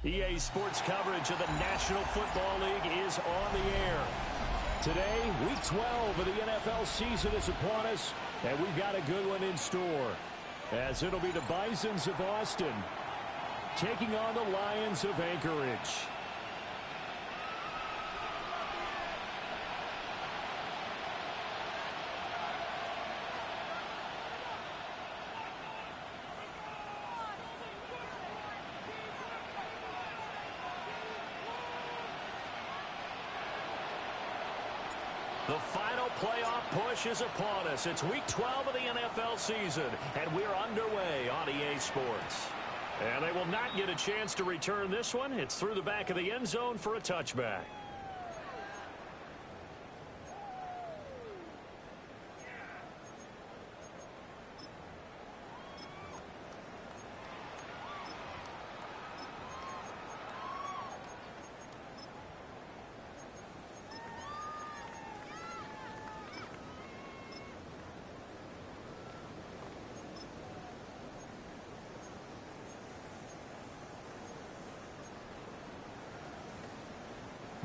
EA Sports coverage of the National Football League is on the air. Today, Week 12 of the NFL season is upon us, and we've got a good one in store, as it'll be the Bisons of Austin taking on the Lions of Anchorage. The final playoff push is upon us. It's Week 12 of the NFL season, and we're underway on EA Sports. And they will not get a chance to return this one. It's through the back of the end zone for a touchback.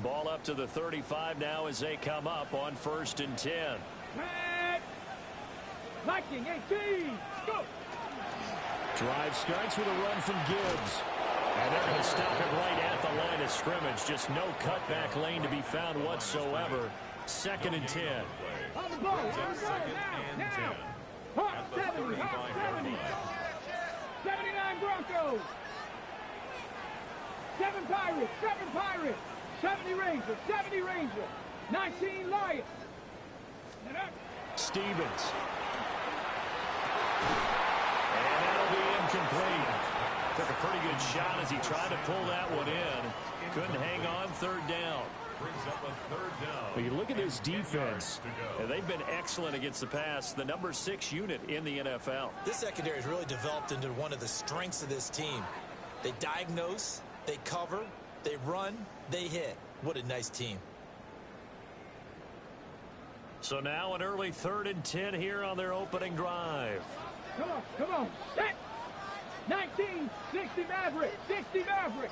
Ball up to the 35 now as they come up on 1st and 10. Liking 18. Go. Drive starts with a run from Gibbs. And they're going to stop it right at the line of scrimmage. Just no cutback lane to be found whatsoever. 2nd and 10. On the ball. Now. Hot 70. Hot 70. 79 Broncos. 7 Pirates. 7 Pirates. 70 Rangers, 70 Rangers, 19 Lions. Stevens. And that'll be incomplete. Took a pretty good shot as he tried to pull that one in. Couldn't hang on 3rd down. Well, you look at this defense, and they've been excellent against the pass, the number 6 unit in the NFL. This secondary has really developed into one of the strengths of this team. They diagnose, they cover, they run, they hit. What a nice team. So now an early 3rd and 10 here on their opening drive. Come on. Set. 19, 60 Maverick, 60 Maverick.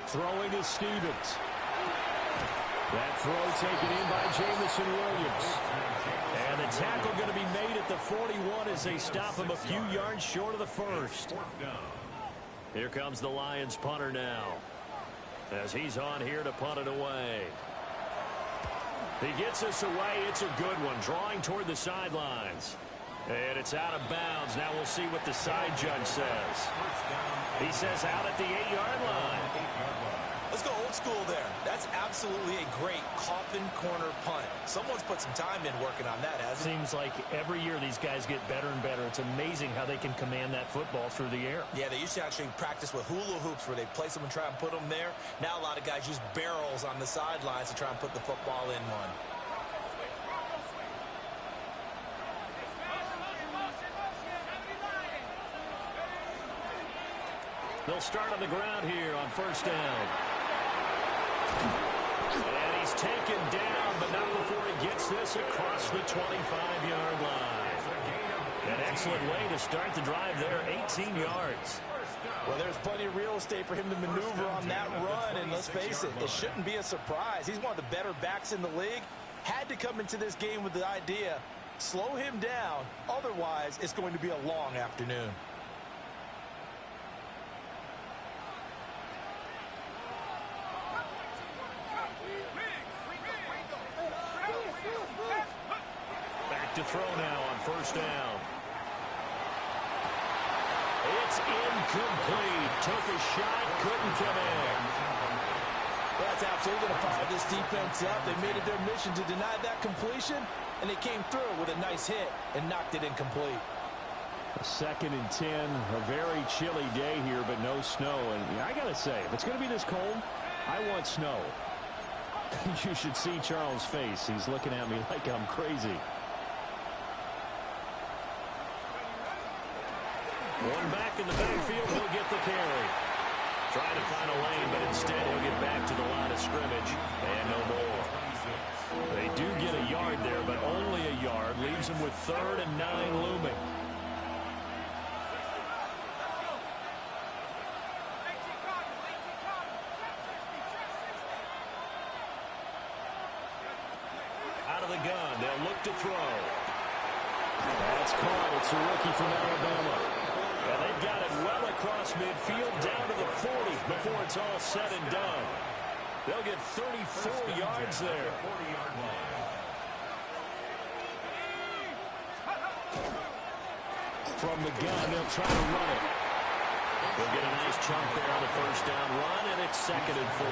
Throwing to Stevens. That throw taken in by Jamison Williams. And the tackle going to be made at the 41 as they stop him a few yards short of the first. Here comes the Lions punter now, as he's on here to punt it away. He gets us away. It's a good one, drawing toward the sidelines. And it's out of bounds. Now we'll see what the side judge says. He says out at the 8-yard line. Let's go old school there. That's absolutely a great coffin corner punt. Someone's put some time in working on that, hasn't it? Seems like every year these guys get better and better. It's amazing how they can command that football through the air. Yeah, they used to actually practice with hula hoops where they place them and try and put them there. Now a lot of guys use barrels on the sidelines to try and put the football in one. They'll start on the ground here on 1st down. And he's taken down, but not before he gets this across the 25-yard line. An excellent way to start the drive there, 18 yards. Well, there's plenty of real estate for him to maneuver on that run, and let's face it, it shouldn't be a surprise. He's one of the better backs in the league. Had to come into this game with the idea, slow him down, otherwise it's going to be a long afternoon. To throw now on 1st down. It's incomplete. Took a shot, couldn't come in. Well, that's absolutely going to fire this defense up. They made it their mission to deny that completion, and they came through with a nice hit and knocked it incomplete. 2nd and 10, a very chilly day here, but no snow. And I got to say, if it's going to be this cold, I want snow. You should see Charles' face. He's looking at me like I'm crazy. One back in the backfield, he'll get the carry. Trying to find a lane, but instead he'll get back to the line of scrimmage. And no more. They do get a yard there, but only a yard. Leaves them with 3rd and 9 looming. the gun. They'll look to throw. That's caught. It's a rookie from Alabama. And they've got it well across midfield down to the 40 before it's all said and done. They'll get 34 yards there. From the gun, they'll try to run it. They'll get a nice chunk there on the first down run, and it's 2nd and 4.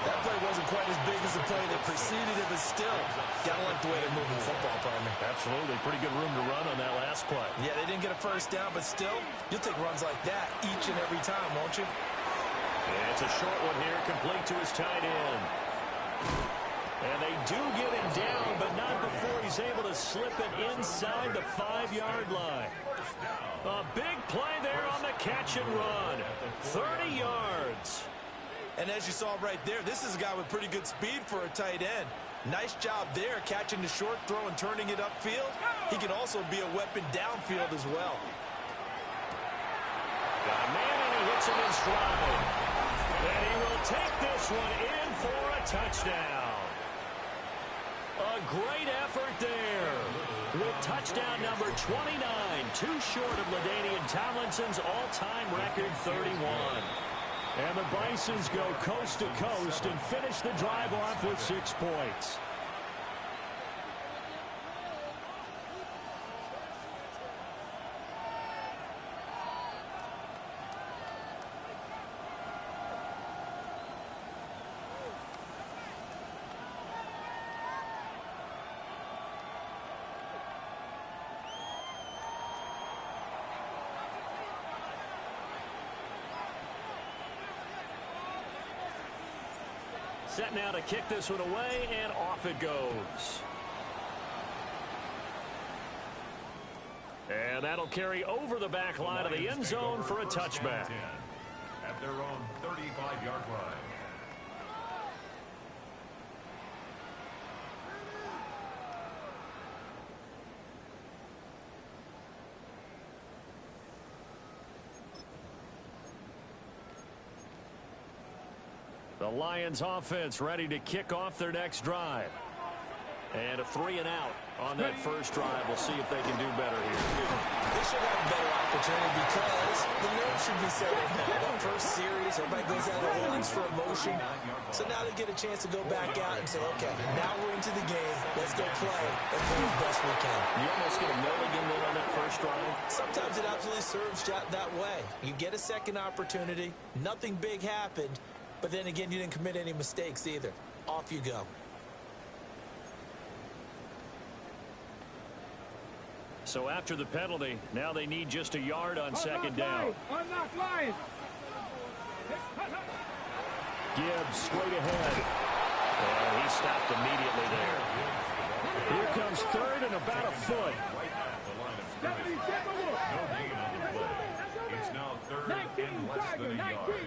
That play wasn't quite as big as the play that preceded it, but still, gotta like the way they're moving the football, partner. Absolutely. Pretty good room to run on that last play. Yeah, they didn't get a first down, but still, you'll take runs like that each and every time, won't you? And it's a short one here, complete to his tight end. And they do get him down, but not before he's able to slip it inside the 5-yard line. A big play there on the catch and run. 30 yards. And as you saw right there, this is a guy with pretty good speed for a tight end. Nice job there, catching the short throw and turning it upfield. He can also be a weapon downfield as well. Got a man, and he hits him in stride. And he will take this one in for a touchdown. A great effort there. With touchdown number 29, too short of LaDainian Tomlinson's all-time record 31. And the Bisons go coast to coast and finish the drive off with 6 points. Set now to kick this one away, and off it goes. And that'll carry over the back line of the end zone for a touchback. At their own 35-yard line. The Lions offense ready to kick off their next drive. And a 3 and out on that first drive. We'll see if they can do better here. They should have a better opportunity because the nerves should be settled now. That first series, everybody goes out a little extra emotion. So now they get a chance to go back out and say, okay, now we're into the game. Let's go play and play as best we can. You almost get a milligan there on that first drive. Sometimes it absolutely serves that way. You get a second opportunity. Nothing big happened. But then again, you didn't commit any mistakes either. Off you go. So after the penalty, now they need just a yard on second down. Unlock Lions. Gibbs straight ahead. And he stopped immediately there. Here comes third and about a foot. No gain on the play. It's now 3rd and less than a yard.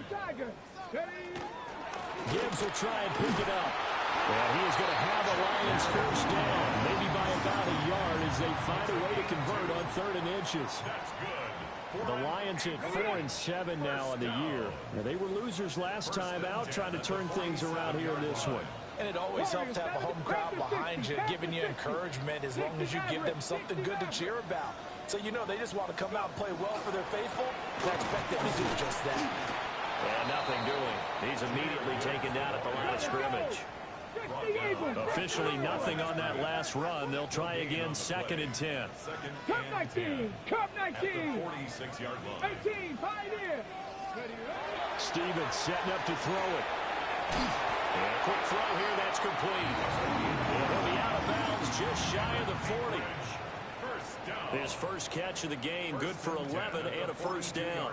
Gibbs will try and pick it up. And he is going to have the Lions first down, maybe by about a yard as they find a way to convert on 3rd and inches. That's good. The Lions at 4-7 now on the year. Now, they were losers last time out, trying to turn things around here in this one. And it always helps to have a home crowd behind you, giving you encouragement as long as you give them something good to cheer about. So you know they just want to come out and play well for their faithful. I expect them to do just that. And nothing doing. He's immediately taken down at the line of scrimmage. Officially nothing on that last run. They'll try again, 2nd and 10. Cup 19. Cup 19. 46-yard line. 18. Pioneer. Stevens setting up to throw it. And a quick throw here. That's complete. And he'll be out of bounds just shy of the 40. His first catch of the game, good for 11 and a first down.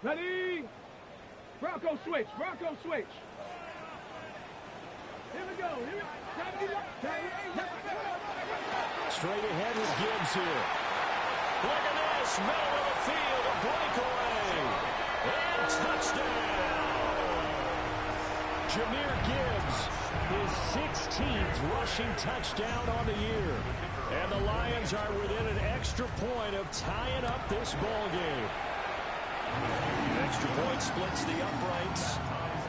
Ready? Bronco switch. Bronco switch. Here we go. Straight ahead with Gibbs here. Look at this. Middle of the field. A breakaway. And touchdown. Jahmyr Gibbs his 16th rushing touchdown on the year. And the Lions are within an extra point of tying up this ball game. Extra point splits the uprights,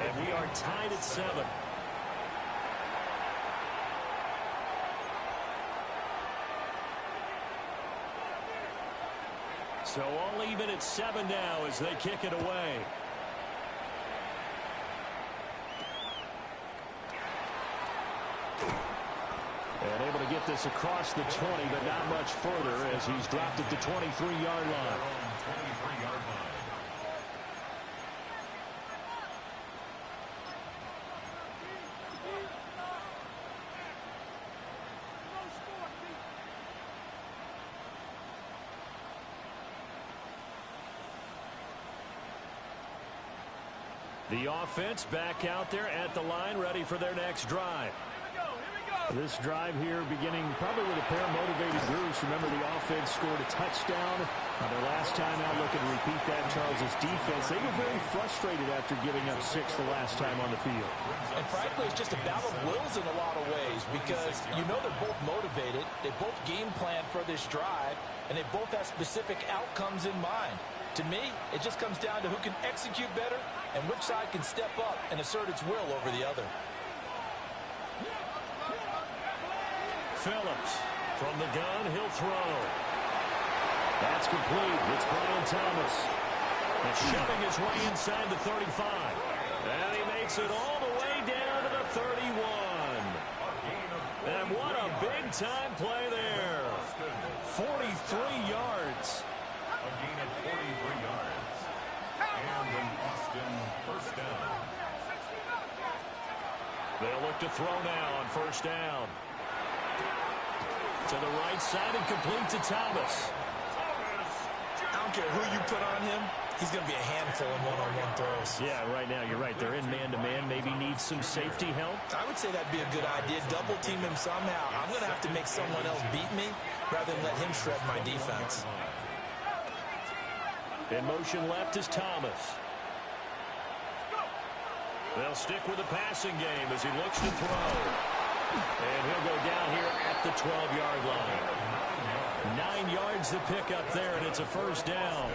and we are tied at 7. So all even at 7 now as they kick it away. And able to get this across the 20, but not much further as he's dropped at the 23-yard line. The offense back out there at the line, ready for their next drive. This drive here beginning probably with a pair of motivated groups. Remember, the offense scored a touchdown their last time out. Looking to repeat that. Charles's defense, they were very frustrated after giving up 6 the last time on the field. And frankly, it's just a battle of wills in a lot of ways because you know they're both motivated. They both game plan for this drive, and they both have specific outcomes in mind. To me, it just comes down to who can execute better and which side can step up and assert its will over the other. Phillips from the gun, he'll throw. That's complete. It's Brian Thomas. And shoving his way inside the 35. And he makes it all the way down to the 31. And what a big-time play there. 43 yards. A gain of 43 yards. And an Austin first down. They'll look to throw now on first down. To the right side and complete to Thomas. I don't care who you put on him. He's going to be a handful in one-on-one throws. Yeah, right now you're right. They're in man-to-man. Maybe needs some safety help. I would say that'd be a good idea. Double team him somehow. I'm going to have to make someone else beat me rather than let him shred my defense. In motion left is Thomas. They'll stick with the passing game as he looks to throw. And he'll go down here at the 12-yard line. 9 yards to pick up there, and it's a first down.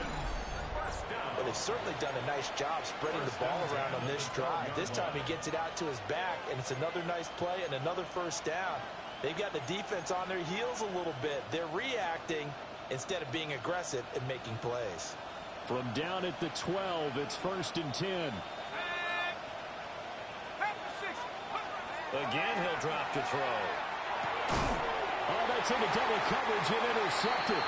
Well, they've certainly done a nice job spreading the ball around on this drive. This time he gets it out to his back, and it's another nice play and another first down. They've got the defense on their heels a little bit. They're reacting instead of being aggressive and making plays. From down at the 12, it's 1st and 10. Again, he'll drop to throw. Oh, that's into double coverage and intercepted.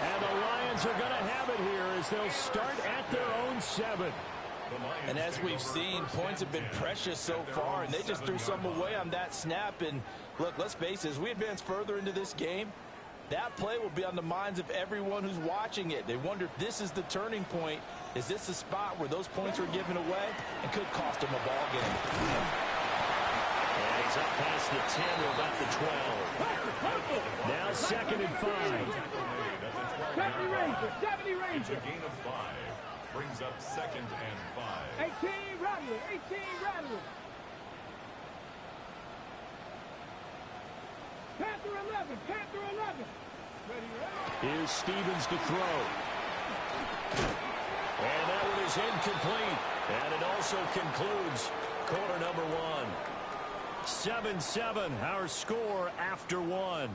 And the Lions are going to have it here as they'll start at their own 7. And as we've seen, points have been precious so far, and they just threw some away on that snap. And look, let's face it, as we advance further into this game, that play will be on the minds of everyone who's watching it. They wonder if this is the turning point. Is this the spot where those points are given away and could cost them a ball game? And he's up past the 10 or about the 12. Now 2nd and 5. 70 Ranger, 70 Ranger. A gain of 5 brings up 2nd and 5. 18 Rattler, 18 Rattler. Panther 11, Panther 11. Here's Stevens to throw. And that one is incomplete. And it also concludes quarter number 1. 7-7, our score after 1.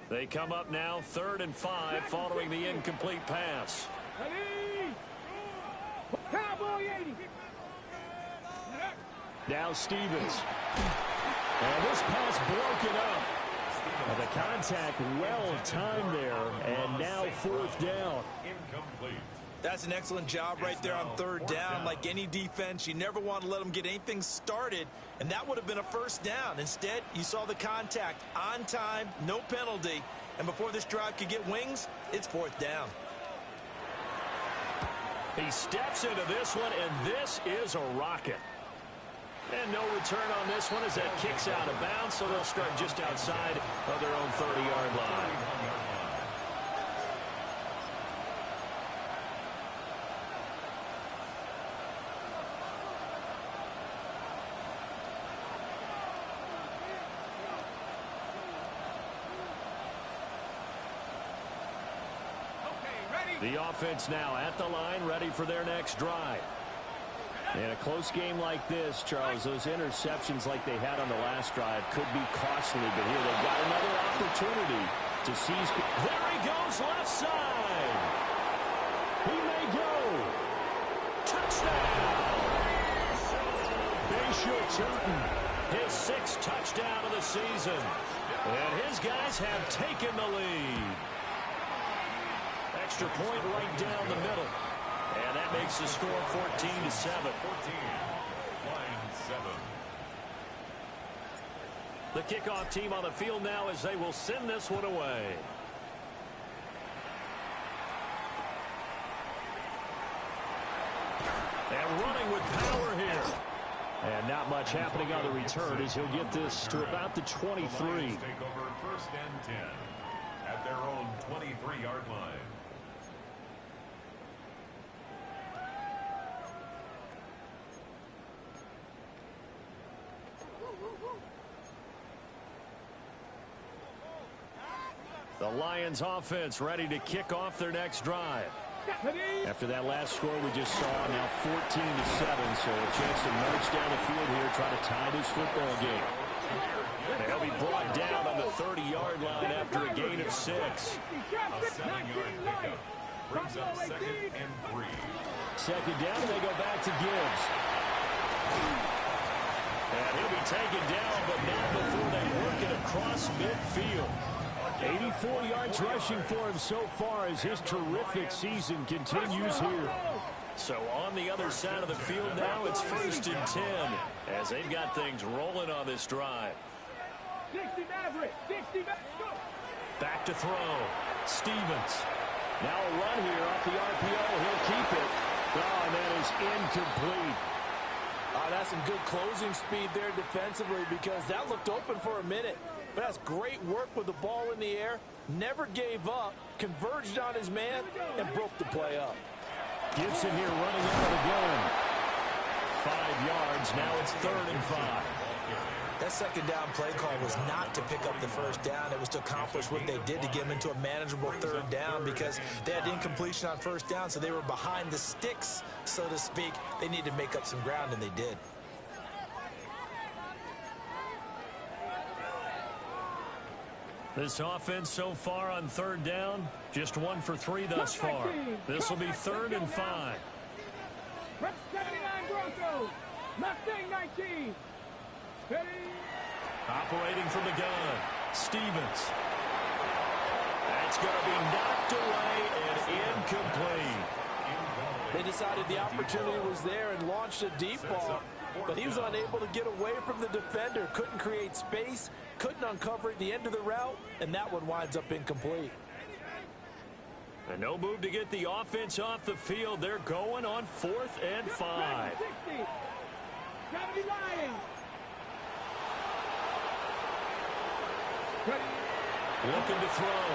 They come up now 3rd and 5 following the incomplete pass. Ready? Cowboy 80. Now Stevens. And this pass broken up. And the contact well timed there. And now 4th down. Incomplete. That's an excellent job right there on 3rd down. Like any defense, you never want to let them get anything started, and that would have been a first down. Instead, you saw the contact on time, no penalty, and before this drive could get wings, it's 4th down. He steps into this one, and this is a rocket. And no return on this one as that kicks out of bounds, so they'll start just outside of their own 30-yard line. The offense now at the line, ready for their next drive. In a close game like this, Charles, those interceptions like they had on the last drive could be costly, but here they've got another opportunity to seize. There he goes, left side. He may go. Touchdown. Bison, his 6th touchdown of the season. And his guys have taken the lead. Extra point right down the middle. And that makes the score 14-7. 14, line 7. The kickoff team on the field now as they will send this one away. And running with power here. And not much happening on the return as he'll get this to about the 23. The Lions take over 1st and 10 at their own 23-yard line. The Lions offense ready to kick off their next drive. After that last score we just saw, now 14-7, so a chance to march down the field here, try to tie this football game. And he'll be brought down on the 30-yard line after a gain of 6. A 7-yard pickup brings up 2nd and 3. Second down, and they go back to Gibbs. And he'll be taken down, but not before they work it across midfield. 84 yards rushing for him so far as his terrific season continues here. So on the other side of the field now, it's 1st and 10 as they've got things rolling on this drive. 60 Maverick, 60 Maverick. Back to throw. Stevens. Now a run here off the RPO. He'll keep it. Oh, and that is incomplete. That's some good closing speed there defensively because that looked open for a minute. But that's great work with the ball in the air. Never gave up, converged on his man, and broke the play up. Gibson here running out of the gun. 5 yards. Now it's 3rd and 5. That second down play call was not to pick up the first down. It was to accomplish what they did to get them into a manageable 3rd down because they had incompletion on 1st down, so they were behind the sticks, so to speak. They needed to make up some ground, and they did. This offense so far on 3rd down, just 1 for 3 thus far. This will be 3rd and 5. 79 Broncos, Mustang 19. Ready. Operating from the gun, Stevens. That's going to be knocked away and incomplete. They decided the opportunity was there and launched a deep ball, but he was unable to get away from the defender, couldn't create space, couldn't uncover at the end of the route, and that one winds up incomplete. And no move to get the offense off the field. They're going on 4th and 5. 60. 70 Lions. Looking to throw.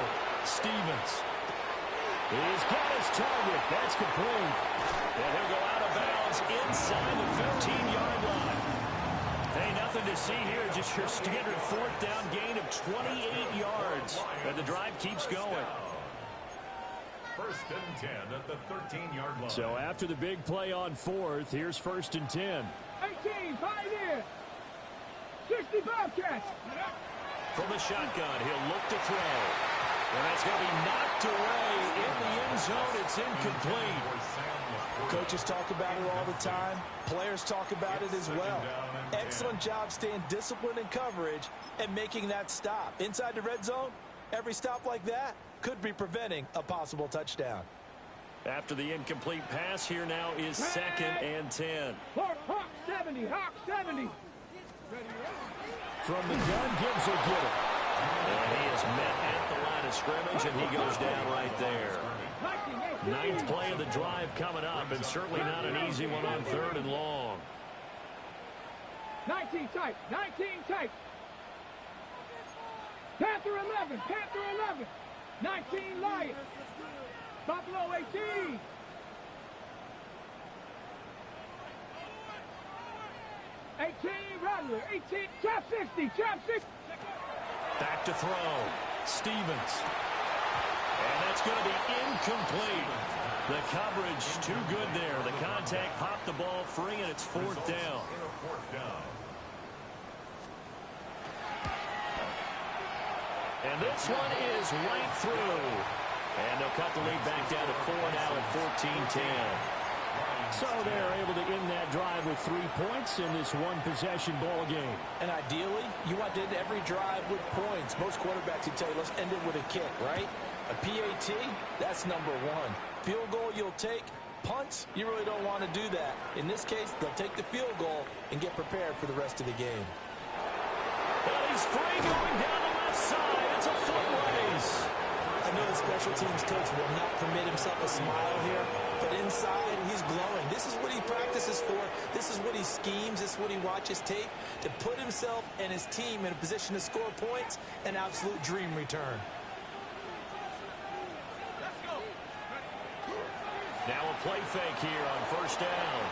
Stevens. He's got his target. That's complete. And he'll go out of bounds inside the 15-yard line. Hey, nothing to see here. Just your standard 4th down gain of 28 yards. And the drive keeps going. 1st and 10 at the 13-yard line. So after the big play on 4th, here's 1st and 10. 18, Pioneer. 60 Bobcats. From the shotgun, he'll look to throw. And that's going to be knocked away in the end zone. It's incomplete. Coaches talk about it all the time. Players talk about it as well. Excellent job staying disciplined in coverage and making that stop. Inside the red zone, every stop like that could be preventing a possible touchdown. After the incomplete pass, here now is 2nd and 10. Hawk 70, Hawk 70. From the gun, Gibbs will get it. And he is met at the line of scrimmage, and he goes down right there. Ninth play of the drive coming up, and certainly not an easy one on 3rd and long. 19 tight. 19 tight. Panther 11. Panther 11. 19 Lions. Buffalo 18. Rattler, 18, trap 60, trap 60. Back to throw. Stevens. And that's going to be incomplete. The coverage too good there. The contact popped the ball free, and it's 4th down. And this one is right through. And they'll cut the lead back down to 4 now at 14-10. So they're able to end that drive with 3 points in this one-possession ball game. And ideally, you want to end every drive with points. Most quarterbacks would tell you, let's end it with a kick, right? A PAT, that's number 1. Field goal you'll take. Punts, you really don't want to do that. In this case, they'll take the field goal and get prepared for the rest of the game. Well, he's free going down the left side. It's a foot race. I know the special teams coach will not permit himself a smile here, but inside, he's glowing. This is what he practices for. This is what he schemes. This is what he watches tape to put himself and his team in a position to score points. An absolute dream return. Now a play fake here on 1st down.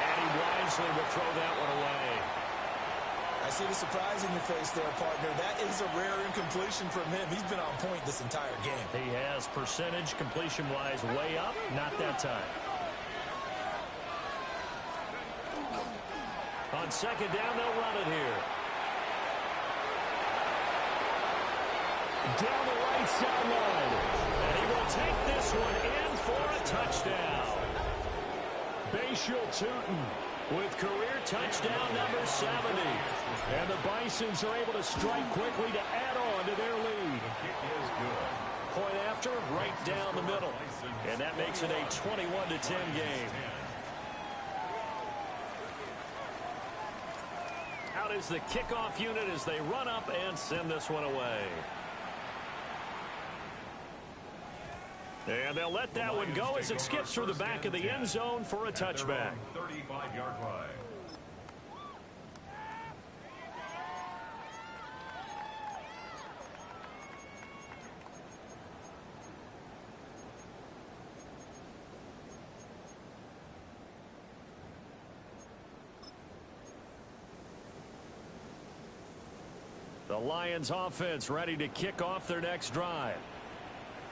And he wisely will throw that one away. I see the surprise in your face there, partner. That is a rare incompletion from him. He's been on point this entire game. He has percentage completion-wise way up. Not that time. On 2nd down, they'll run it here. Down the right sideline. And he will take this one in for a touchdown. Bison with career touchdown number 70. And the Bisons are able to strike quickly to add on to their lead. Point after, right down the middle. And that makes it a 21-10 game. Out is the kickoff unit as they run up and send this one away. And they'll let that one go as it skips through the back of the end zone for a touchback. 35-yard line. The Lions offense ready to kick off their next drive.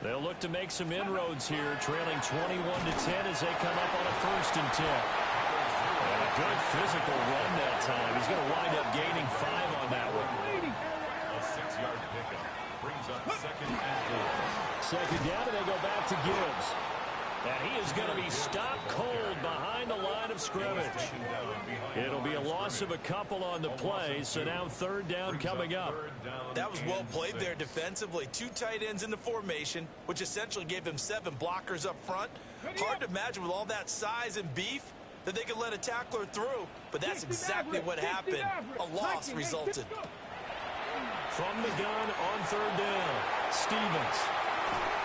They'll look to make some inroads here, trailing 21-10 as they come up on a 1st and 10. And a good physical run that time. He's going to wind up gaining 5 on that one. A 6-yard pickup brings up 2nd and 4. 2nd down, and they go back to Gibbs. And he is going to be stopped cold behind the line of scrimmage. It'll be a loss of a couple on the play, so now 3rd down coming up. That was well played there defensively. 2 tight ends in the formation, which essentially gave them 7 blockers up front. Hard to imagine with all that size and beef that they could let a tackler through, but that's exactly what happened. A loss resulted. From the gun on 3rd down, Stevens.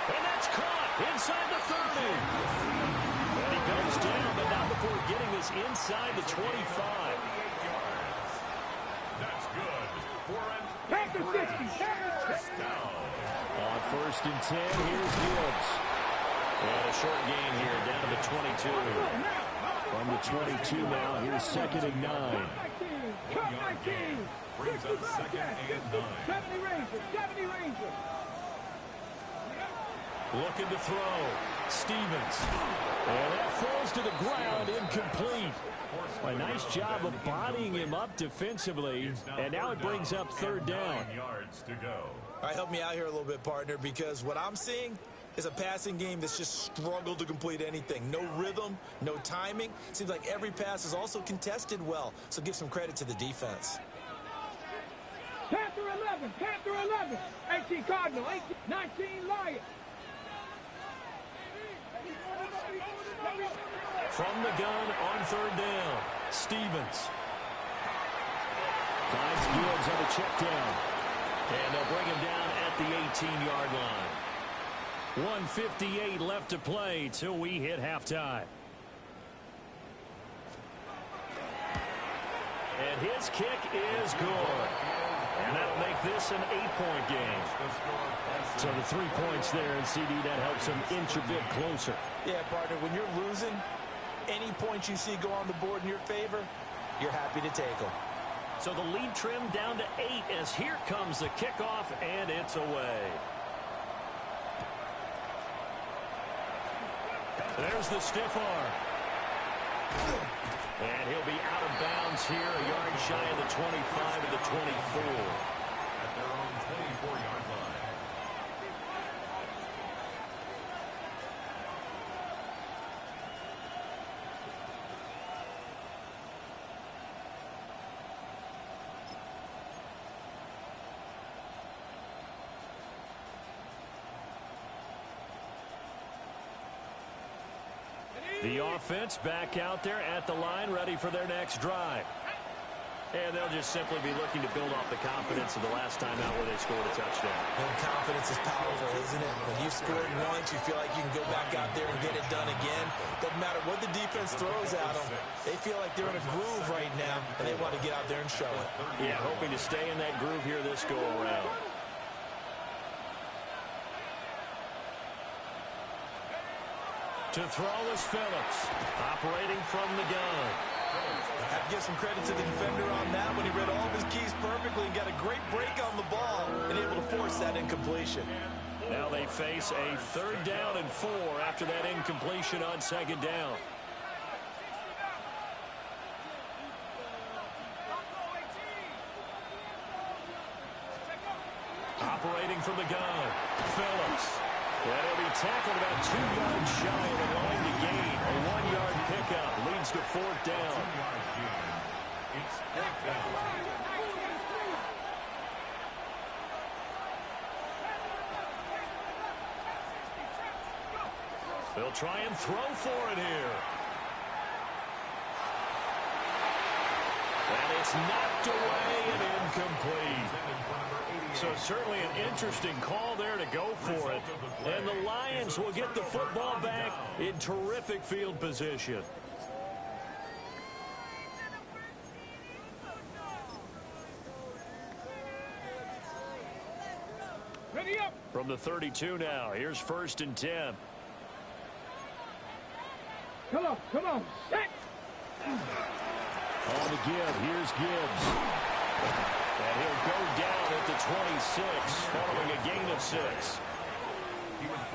And that's caught inside the 30. And he goes down, but not before getting this inside the 25. That's good for an Panther 60. On 1st and 10, here's Gibbs. And a short gain here, down to the 22. From the 22 now, here's 2nd and 9. Cut 19. brings up 2nd and 9. 70 Rangers. 70 Rangers. Looking to throw. Stevens. And that falls to the ground, incomplete. A nice job of bodying him up defensively. And now it brings up 3rd down. 9 yards to go. All right, help me out here a little bit, partner, because what I'm seeing is a passing game that's just struggled to complete anything. No rhythm, no timing. Seems like every pass is also contested well, so give some credit to the defense. Panther 11. Panther 11. 18 Cardinal. 19 Lions. From the gun on 3rd down, Stevens. Finds Gibbs on the check down. And they'll bring him down at the 18-yard line. 1:58 left to play till we hit halftime. And his kick is good. And that'll make this an 8-point game. So the 3 points there, and CD, that helps him inch a bit closer. Yeah, partner, when you're losing, any points you see go on the board in your favor, you're happy to take them. So the lead trimmed down to 8 as here comes the kickoff, and it's away. There's the stiff arm. And he'll be out of bounds here, a yard shy of the 25 of the 24. At their own 24-yard line. The offense back out there at the line, ready for their next drive. And they'll just simply be looking to build off the confidence of the last time out where they scored a touchdown. And confidence is powerful, isn't it? When you've scored once, you feel like you can go back out there and get it done again. Doesn't matter what the defense throws at them. They feel like they're in a groove right now, and they want to get out there and show it. Yeah, hoping to stay in that groove here this go-around. To throw is Phillips, operating from the gun. I have to give some credit to the defender on that when he read all of his keys perfectly and got a great break on the ball and able to force that incompletion. Now they face a 3rd down and 4 after that incompletion on 2nd down. Operating from the gun, Phillips. And he'll be tackled about 2 yards shy of the line to gain. A 1-yard pickup leads to 4th down. It's 4th down. They'll try and throw for it here. And it's knocked away and incomplete. So certainly an interesting call there to go for it. And the Lions will get the football back in terrific field position. Ready up. From the 32 now, here's 1st and 10. Come on, come on. Set. On the give, here's Gibbs. And he'll go down at the 26, following a gain of 6.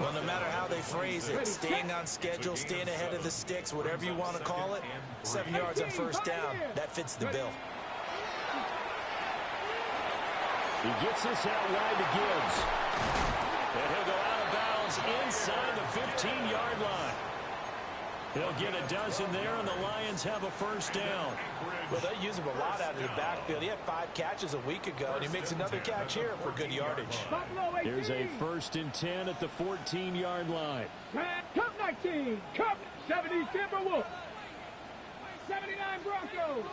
Well, no matter how they phrase it, staying on schedule, staying ahead of the sticks, whatever you want to call it, 7 yards on 1st down, that fits the bill. He gets this out wide to Gibbs. And he'll go out of bounds inside the 15-yard line. He'll get a dozen there, and the Lions have a 1st down. Well, they use him a lot out of the backfield. He had 5 catches a week ago, and he makes another catch here for good yardage. Here's a 1st and 10 at the 14-yard line. Cup 19. Cup 70 Timberwolves. 79 Broncos.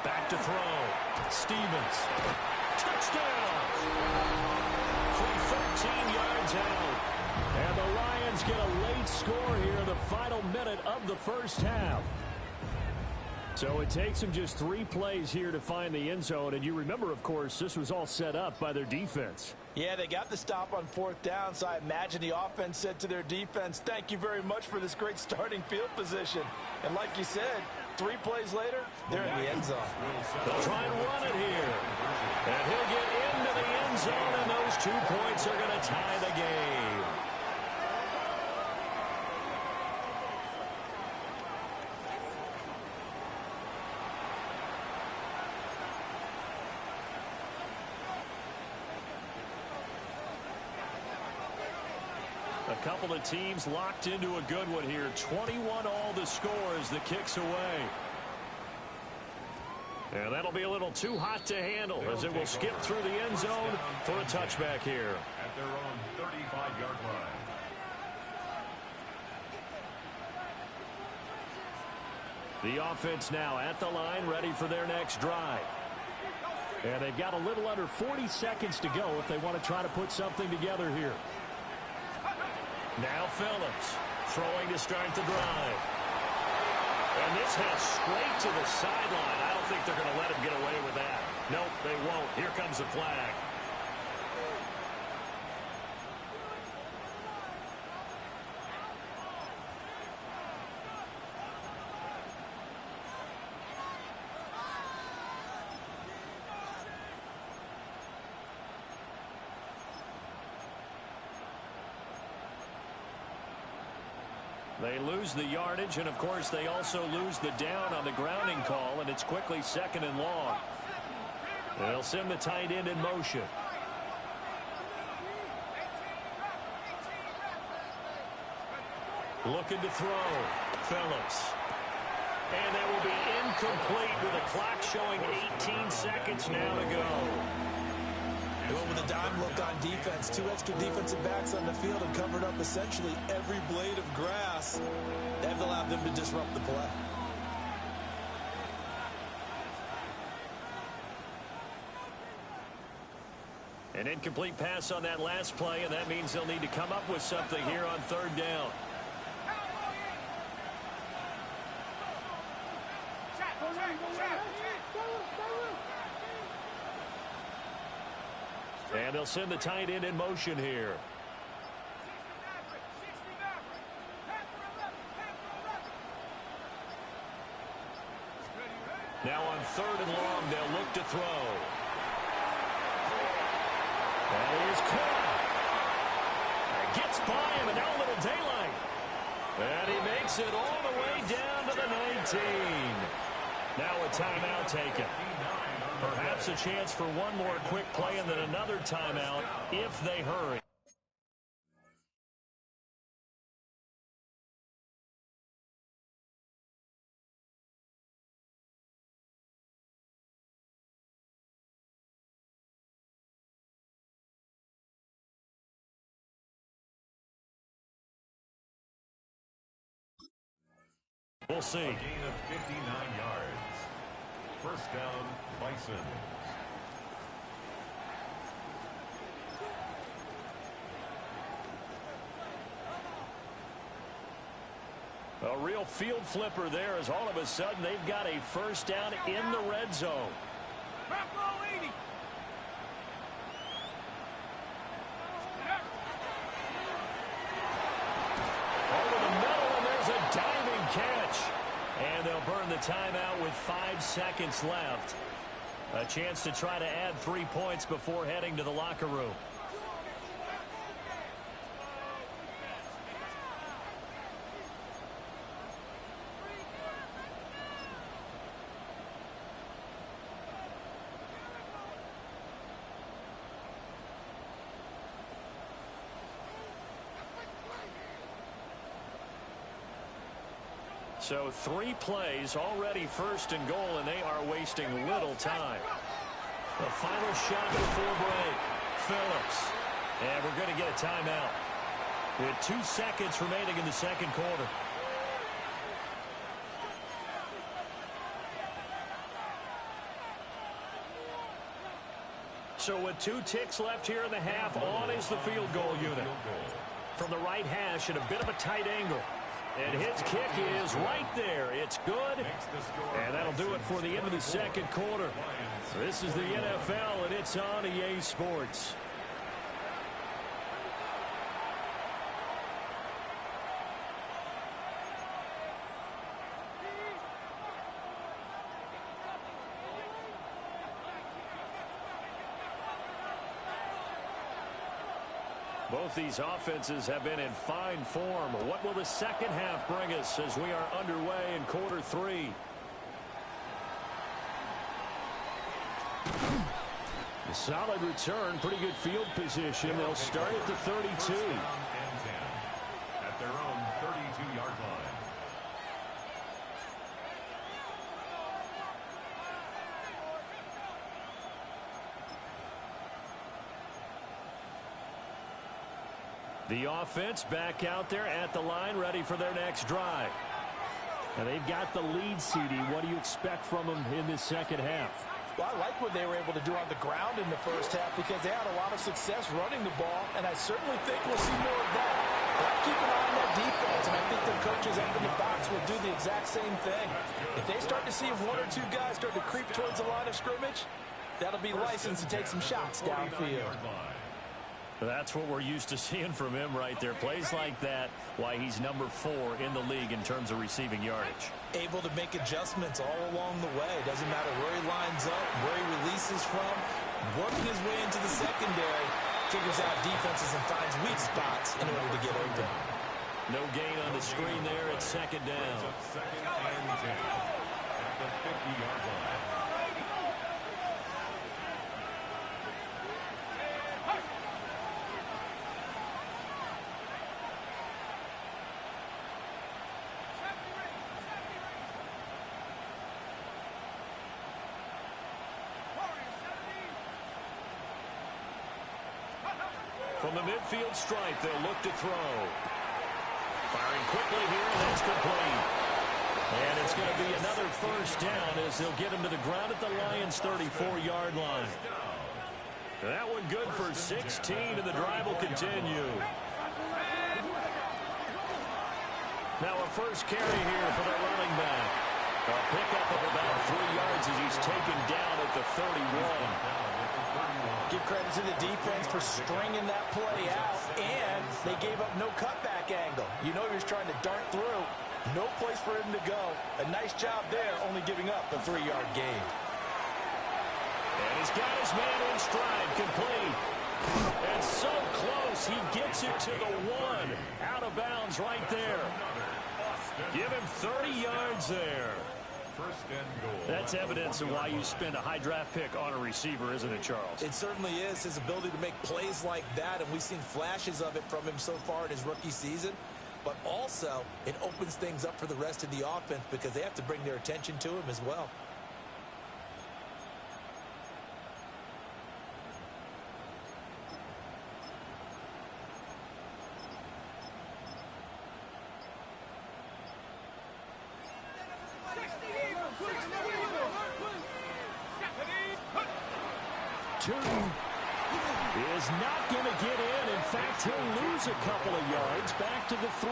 Back to throw. Stevens. Touchdown! From 13 yards out. And the Lions get a late score here in the final minute of the 1st half. So it takes them just 3 plays here to find the end zone. And you remember, of course, this was all set up by their defense. Yeah, they got the stop on 4th down, so I imagine the offense said to their defense, thank you very much for this great starting field position. And like you said, 3 plays later, they're in the end zone. They'll try and run it here. And he'll get into the end zone, and those 2 points are going to tie the game. A couple of teams locked into a good one here. 21 all the score as the kick's away. And that'll be a little too hot to handle as it will skip through the end zone for a touchback here. At their own 35-yard line. The offense now at the line, ready for their next drive. And they've got a little under 40 seconds to go if they want to try to put something together here. Now Phillips throwing to start the drive. And this heads straight to the sideline. I don't think they're going to let him get away with that. Nope, they won't. Here comes the flag. They lose the yardage, and of course they also lose the down on the grounding call, and it's quickly 2nd and long. They'll send the tight end in motion. Looking to throw. Phillips. And that will be incomplete with the clock showing 18 seconds now to go. Going with a dime look on defense. 2 extra defensive backs on the field and covered up essentially every blade of grass. They've allowed them to disrupt the play. An incomplete pass on that last play, and that means they'll need to come up with something here on 3rd down. And they'll send the tight end in motion here. Now on 3rd and long, they'll look to throw. That is caught. Gets by him, and now a little daylight. And he makes it all the way down to the 19. Now a timeout taken. Perhaps a chance for one more quick play and then another timeout if they hurry. We'll see. A gain of 59 yards. First down, Bison. A real field flipper there as all of a sudden they've got a first down in the red zone. Over the middle, and there's a diving catch. And they'll burn the timeout with 5 seconds left. A chance to try to add 3 points before heading to the locker room. So 3 plays, already 1st and goal, and they are wasting little time. The final shot before break. Phillips. And we're going to get a timeout with 2 seconds remaining in the 2nd quarter. So with 2 ticks left here in the half, on is the field goal unit. From the right hash at a bit of a tight angle. And his kick is right there. It's good. And that'll do it for the end of the 2nd quarter. This is the NFL, and it's on EA Sports. Both these offenses have been in fine form. What will the 2nd half bring us as we are underway in quarter 3? A solid return, pretty good field position. They'll start at the 32. At their own 32-yard line. The offense back out there at the line, ready for their next drive. And they've got the lead, CD. What do you expect from them in this 2nd half? Well, I like what they were able to do on the ground in the 1st half because they had a lot of success running the ball, and I certainly think we'll see more of that. But keep an eye on that defense, and I think the coaches up in the box will do the exact same thing. If they start to see one or two guys start to creep towards the line of scrimmage, that'll be licensed to take some shots downfield. That's what we're used to seeing from him right there. Plays like that, why he's number 4 in the league in terms of receiving yardage. Able to make adjustments all along the way. Doesn't matter where he lines up, where he releases from. Working his way into the secondary, figures out defenses and finds weak spots in order to get open. No gain on the screen there. It's second down. Second and 10 at the 50-yard line. From the midfield stripe, they'll look to throw. Firing quickly here, and that's complete. And it's going to be another first down as they'll get him to the ground at the Lions' 34-yard line. That one good for 16, and the drive will continue. Now a first carry here for the running back. A pickup of about 3 yards as he's taken down at the 31. Give credit to the defense for stringing that play out, and they gave up no cutback angle. You know he was trying to dart through. No place for him to go. A nice job there, only giving up the 3-yard gain. And he's got his man in stride, complete. And so close, he gets it to the 1. Out of bounds right there. Give him 30 yards there. First and goal. That's evidence of why you spend a high draft pick on a receiver, isn't it, Charles? It certainly is. His ability to make plays like that, and we've seen flashes of it from him so far in his rookie season. But also, it opens things up for the rest of the offense because they have to bring their attention to him as well. Is not going to get in. In fact, he'll lose a couple of yards back to the 3.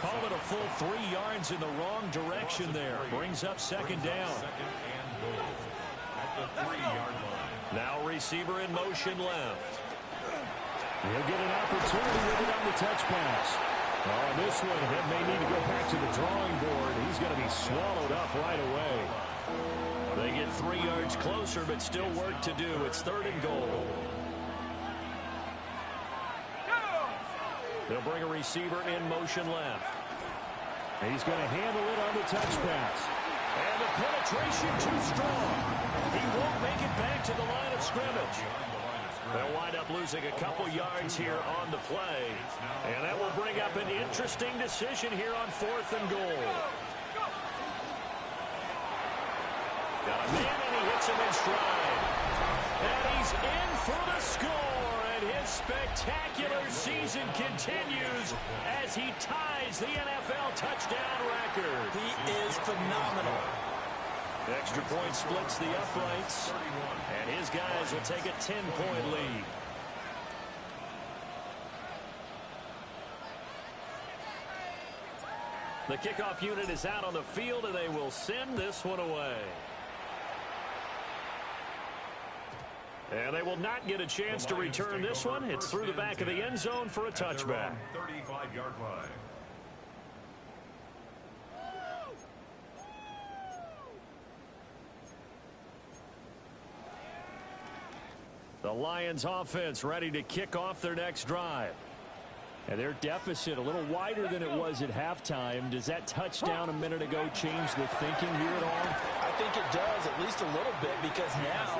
Call it a full 3 yards in the wrong direction there. Brings up second down. Second and goal at the 3-yard line. Now receiver in motion left. He'll get an opportunity with it on the touch pass. On this one, he may need to go back to the drawing board. He's going to be swallowed up right away. They get 3 yards closer, but still work to do. It's third and goal. They'll bring a receiver in motion left. He's going to handle it on the touch pass. And the penetration too strong. He won't make it back to the line of scrimmage. They'll wind up losing a couple yards here on the play. And that will bring up an interesting decision here on 4th and goal. Got a man, and he hits him in stride. And he's in for the score. And his spectacular season continues as he ties the NFL touchdown record. He is phenomenal. Extra point splits the uprights. And his guys will take a 10-point lead. The kickoff unit is out on the field, and they will send this one away. And they will not get a chance to return this one. It's through the back of the end zone for a touchback. 35-yard line. The Lions offense ready to kick off their next drive. And their deficit a little wider than it was at halftime. Does that touchdown a minute ago change the thinking here at all? I think it does, at least a little bit, because now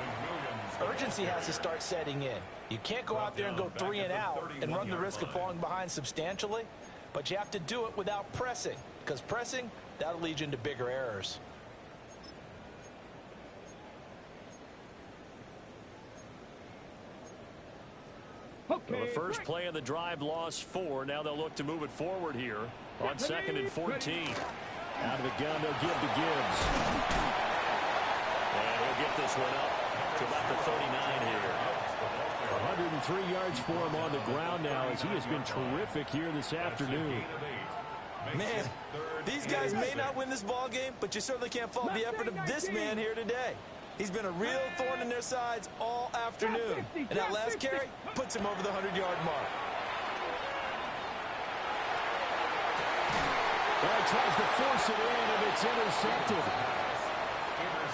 urgency has to start setting in. You can't go out there and go 3 and out and run the risk of falling behind substantially, but you have to do it without pressing, because pressing, that'll lead you into bigger errors. Well, the first play of the drive lost 4. Now they'll look to move it forward here on 2nd and 14. Out of the gun, they'll give to Gibbs. And he'll get this one up to about the 39 here. 103 yards for him on the ground now, as he has been terrific here this afternoon. Man, these guys may not win this ball game, but you certainly can't fault the effort of this man here today. He's been a real thorn in their sides all afternoon. And that last carry puts him over the 100-yard mark. Well, he tries to force it in, and it's intercepted.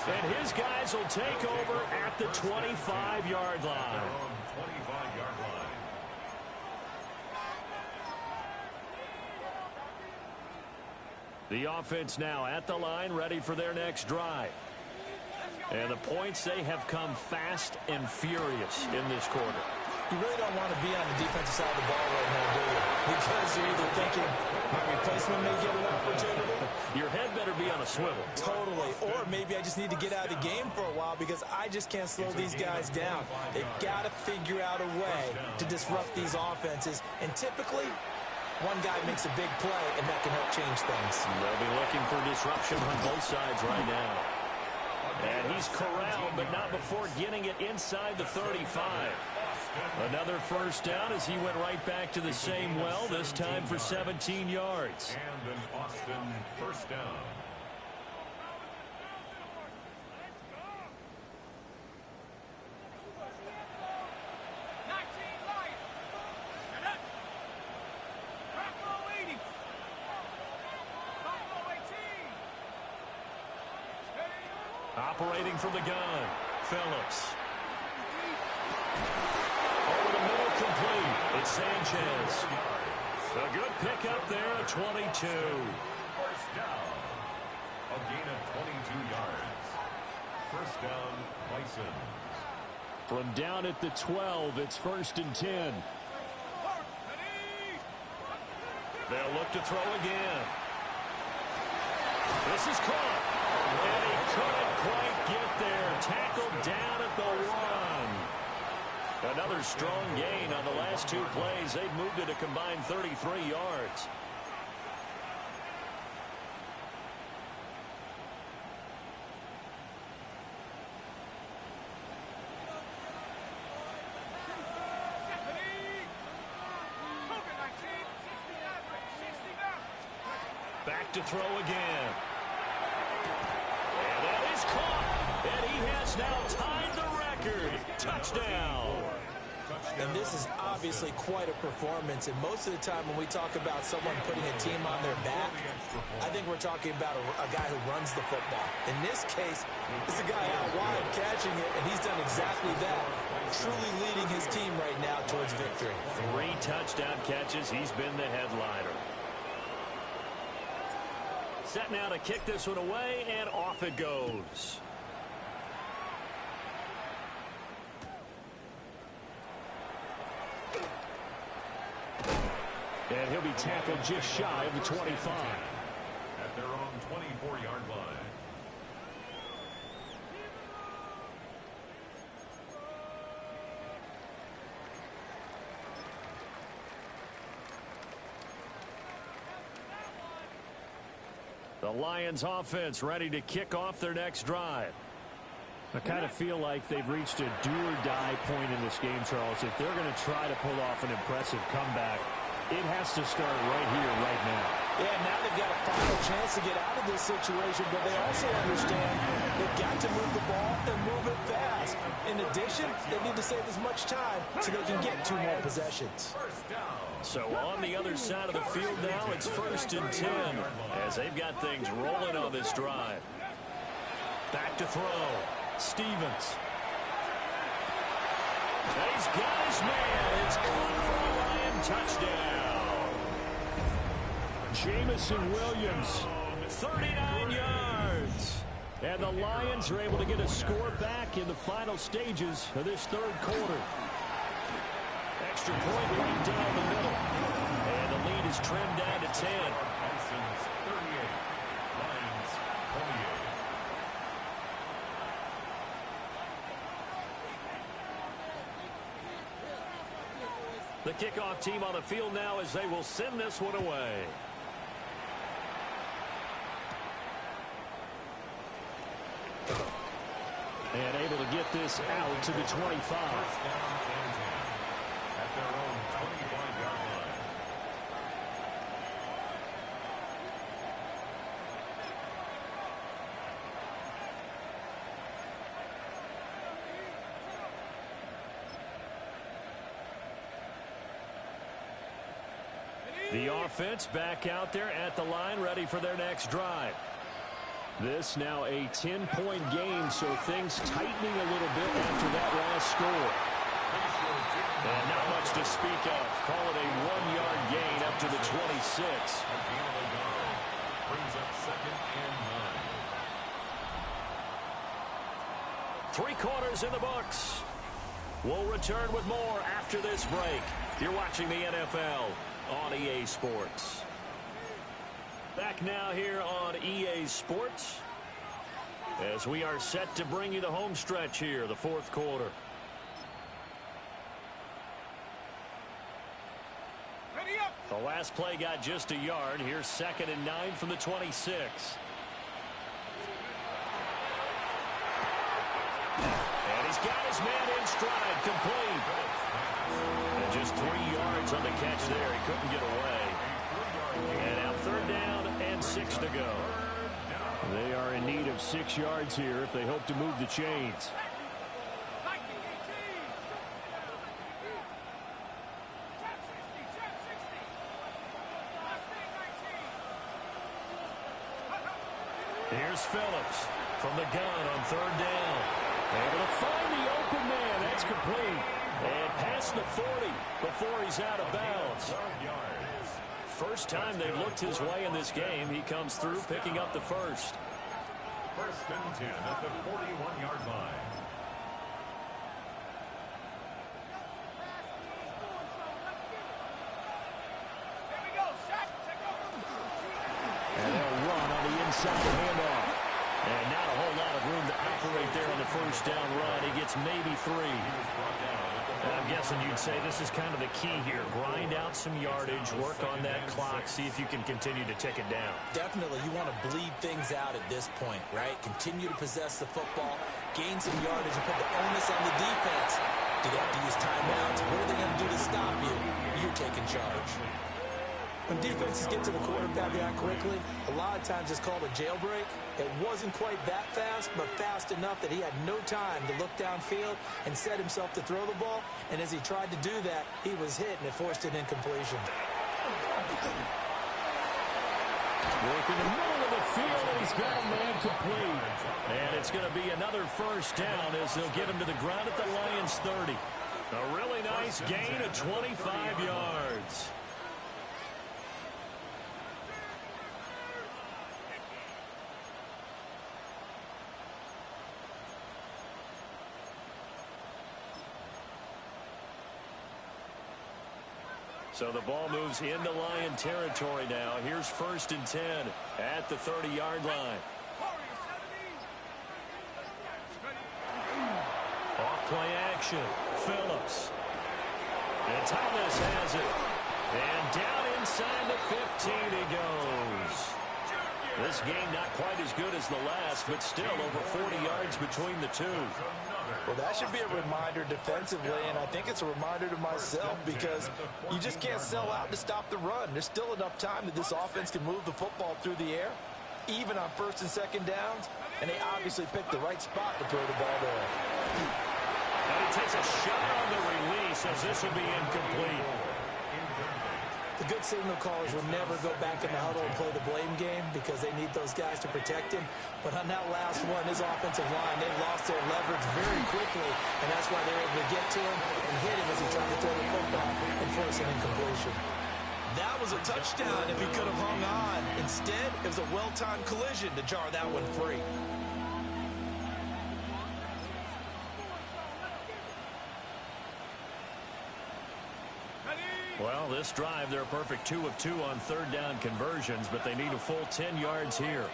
And his guys will take over at the 25-yard line. The offense now at the line, ready for their next drive. And the points, they have come fast and furious in this quarter. You really don't want to be on the defensive side of the ball right now, do you? Because you're either thinking, my replacement may get an opportunity. Your head better be on a swivel. Totally. Or maybe I just need to get out of the game for a while because I just can't slow these guys down. They've got to figure out a way to disrupt these offenses. And typically, one guy makes a big play, and that can help change things. They'll be looking for disruption on both sides right now. And he's corralled, but not before getting it inside the 35. Another first down as he went right back to the same well, this time for 17 yards. And an Austin first down. Operating from the gun, Phillips. Over the middle, complete. It's Sanchez. A good pickup there at 22. First down. A gain of 22 yards. First down, Bison. From down at the 12, it's 1st and 10. They'll look to throw again. This is caught. And he couldn't quite get there. Tackled down at the 1. Another strong gain on the last two plays. They've moved it a combined 33 yards. Back to throw again. And that is caught. And he has now tied the record. Touchdown. And this is obviously quite a performance. And most of the time when we talk about someone putting a team on their back, I think we're talking about a guy who runs the football. In this case, it's a guy out wide catching it, and he's done exactly that. Truly leading his team right now towards victory. 3 touchdown catches. He's been the headliner. Set now to kick this one away, and off it goes. And he'll be tackled just shy of the 25. At their own 24-yard line. The Lions offense ready to kick off their next drive. I kind of feel like they've reached a do-or-die point in this game, Charles. If they're going to try to pull off an impressive comeback, it has to start right here, right now. Yeah, now they've got a final chance to get out of this situation, but they also understand they've got to move the ball and move it fast. In addition, they need to save as much time so they can get 2 more possessions. So on the other side of the field now, it's 1st and 10 as they've got things rolling on this drive. Back to throw. Stevens. He's got his man. It's caught for a Lion touchdown. Jamison Williams, 39 yards. And the Lions are able to get a score back in the final stages of this 3rd quarter. Extra point right down the middle. And the lead is trimmed down to 10. Bison's 38. Lions 28. The kickoff team on the field now as they will send this one away. And able to get this out to the 25. The offense back out there at the line, ready for their next drive. This now a 10-point game, so things tightening a little bit after that last score. And not much to speak of. Call it a 1-yard gain up to the 26. Brings up 2nd and 9. 3 quarters in the books. We'll return with more after this break. You're watching the NFL on EA Sports. Back now here on EA Sports as we are set to bring you the home stretch here, the 4th quarter. The last play got just a yard. Here's 2nd and 9 from the 26. And he's got his man in stride, complete. And just 3 yards on the catch there. He couldn't get away. And now 3rd down and 6 to go. They are in need of 6 yards here if they hope to move the chains. Here's Phillips from the gun on 3rd down. Able to find the open man. That's complete. And past the 40 before he's out of bounds. First time they've looked his way in this game. He comes through picking up the first. 1st and 10 at the 41-yard line. And they'll run on the inside handoff. And not a whole lot of room to operate there on the 1st down run. He gets maybe 3. And I'm guessing you'd say this is kind of the key here. Grind out some yardage, work on that clock, see if you can continue to tick it down. Definitely, you want to bleed things out at this point, right? Continue to possess the football, gain some yardage, and put the onus on the defense. Do they have to use timeouts? What are they going to do to stop you? You're taking charge. When defenses get to the quarterback that quickly, a lot of times it's called a jailbreak. It wasn't quite that fast, but fast enough that he had no time to look downfield and set himself to throw the ball. And as he tried to do that, he was hit, and it forced an incompletion. Work in the middle of the field, and he's got a man complete. And it's going to be another 1st down as they'll get him to the ground at the Lions' 30. A really nice gain of 25 yards. So the ball moves into Lion territory now. Here's 1st and 10 at the 30-yard line. Off play action. Phillips. And Thomas has it. And down inside the 15 he goes. This game not quite as good as the last, but still over 40 yards between the two. Well, that should be a reminder defensively, and I think it's a reminder to myself because you just can't sell out to stop the run. There's still enough time that this offense can move the football through the air, even on 1st and 2nd downs, and they obviously picked the right spot to throw the ball there. And he takes a shot on the release as this will be incomplete. The good signal callers will never go back in the huddle and play the blame game because they need those guys to protect him. But on that last one, his offensive line, they lost their leverage very quickly, and that's why they're able to get to him and hit him as he tried to throw the football and force an incompletion. That was a touchdown if he could have hung on. Instead, it was a well-timed collision to jar that one free. Well, this drive, they're a perfect 2 of 2 on 3rd down conversions, but they need a full 10 yards here.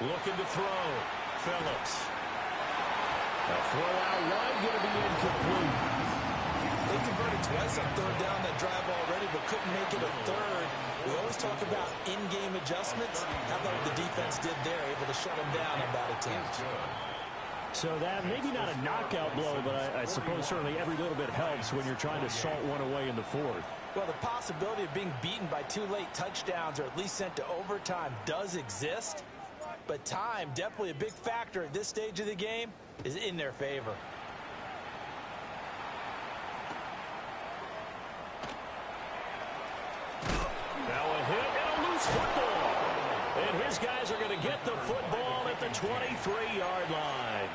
Looking to throw. Phillips. A throw out wide, going to be incomplete. They converted twice on 3rd down that drive already, but couldn't make it a 3rd. We always talk about in-game adjustments. How about what the defense did there, able to shut them down on that attempt. So that, maybe not a knockout blow, but I suppose certainly every little bit helps when you're trying to salt one away in the 4th. Well, the possibility of being beaten by 2 late touchdowns or at least sent to overtime does exist. But time, definitely a big factor at this stage of the game, is in their favor. Now a hit and a loose football. And his guys are going to get the football at the 23-yard line.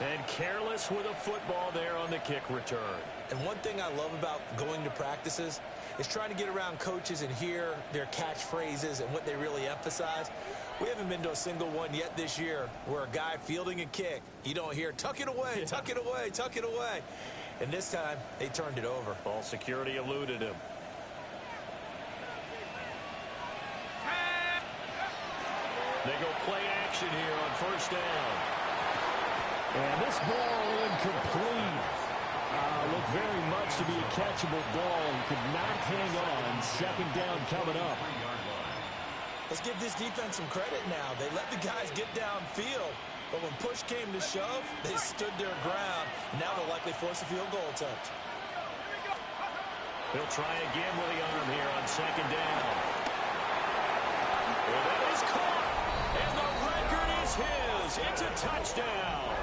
And careless with a football there on the kick return. And one thing I love about going to practices is trying to get around coaches and hear their catchphrases and what they really emphasize. We haven't been to a single one yet this year where a guy fielding a kick, you don't hear, tuck it away, tuck it away, tuck it away. And this time, they turned it over. Ball security eluded him. They go play action here on first down. And this ball incomplete. Looked very much to be a catchable ball. He could not hang on. Second down coming up. Let's give this defense some credit now. They let the guys get downfield. But when push came to shove, they stood their ground. Now they'll likely force a field goal attempt. He'll try again with the arm here on second down. Well, that is caught. And the record is his. It's a touchdown.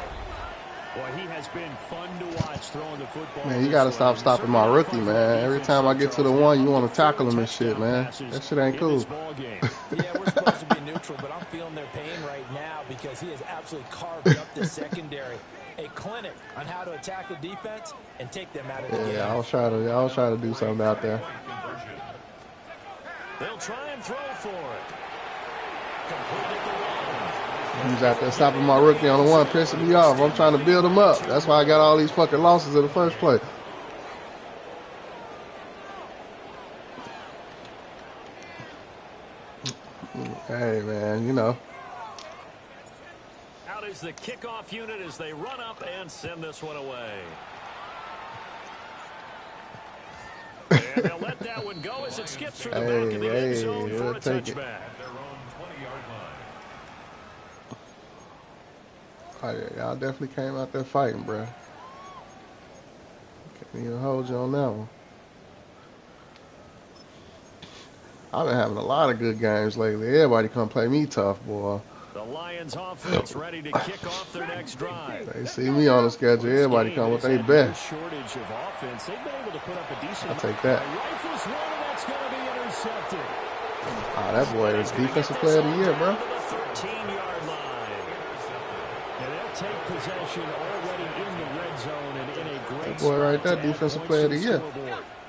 Boy, he has been fun to watch throwing the football. Man, you got to stop stopping my rookie, man. Every time I get to the one, you want to tackle him and shit, man. That shit ain't cool. Yeah, we're supposed to be neutral, but I'm feeling their pain right now because he has absolutely carved up the secondary. A clinic on how to attack the defense and take them out of the game. Yeah, I was trying to do something out there. They'll try and throw for it. Completed the one. He's out there stopping my rookie on the one, pissing me off. I'm trying to build him up. That's why I got all these fucking losses in the first place. Hey, man, you know. Out is the kickoff unit as they run up and send this one away. And they'll let that one go as it skips through the back of the end zone for a touchback. Oh, yeah, y'all definitely came out there fighting, bro. Can't even hold you on that one. I've been having a lot of good games lately. Everybody come play me tough, boy. The Lions offense ready to kick off their next drive. They see me on the schedule. Everybody come with their best. Shortage of offense. They've been able to put up a decent. I'll take that. Rifles one, and that's going to be intercepted. Ah, that boy is defensive player of the year, bro. 13-yard line. And they'll take possession already in the red zone and in a great. That boy right there, defensive player of the year.